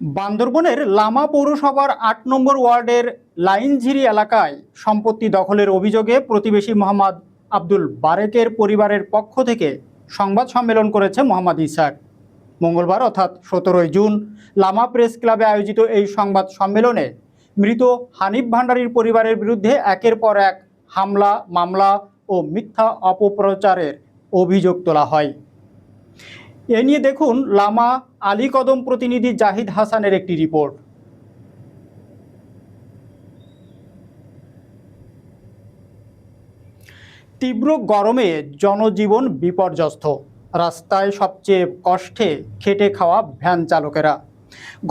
বান্দরবনের লামা পৌরসভার ৮ নম্বর ওয়ার্ডের লাইনঝিরি এলাকায় সম্পত্তি দখলের অভিযোগে প্রতিবেশী মোহাম্মদ আব্দুল বারেকের পরিবারের পক্ষ থেকে সংবাদ সম্মেলন করেছে মোহাম্মদ ইসহাক। মঙ্গলবার অর্থাৎ ১৭ জুন লামা প্রেস ক্লাবে আয়োজিত এই সংবাদ সম্মেলনে মৃত হানিফ ভান্ডারীর পরিবারের বিরুদ্ধে একের পর এক হামলা, মামলা ও মিথ্যা অপপ্রচারের অভিযোগ তোলা হয়। এ নিয়ে দেখুন লামা আলী কদম প্রতিনিধি জাহিদ হাসানের একটি রিপোর্ট। তীব্র গরমে জনজীবন বিপর্যস্ত, রাস্তায় সবচেয়ে কষ্টে খেটে খাওয়া ভ্যান চালকেরা।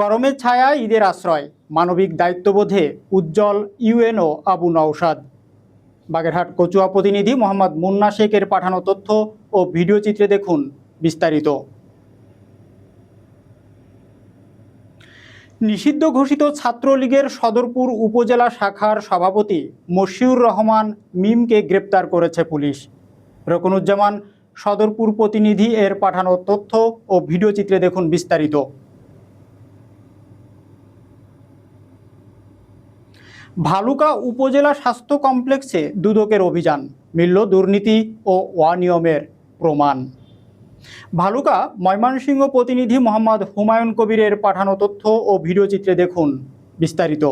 গরমের ছায়া ঈদের আশ্রয়, মানবিক দায়িত্ববোধে উজ্জ্বল ইউএনও আবু নওশাদ। বাগেরহাট কচুয়া প্রতিনিধি মোহাম্মদ মুন্না শেখের পাঠানো তথ্য ও ভিডিও চিত্রে দেখুন বিস্তারিত। নিষিদ্ধ ঘোষিত ছাত্রলীগের সদরপুর উপজেলা শাখার সভাপতি মশিউর রহমান মিমকে গ্রেপ্তার করেছে পুলিশ। রকনুজ্জামান সদরপুর প্রতিনিধি এর পাঠানো তথ্য ও ভিডিও চিত্রে দেখুন বিস্তারিত। ভালুকা উপজেলা স্বাস্থ্য কমপ্লেক্সে দুদকের অভিযান, মিলল দুর্নীতি ও অনিয়মের প্রমাণ। ভালুকা ময়মনসিংহ প্রতিনিধি মোহাম্মদ হুমায়ুন কবিরের পাঠানো তথ্য ও ভিডিও চিত্রে দেখুন বিস্তারিত।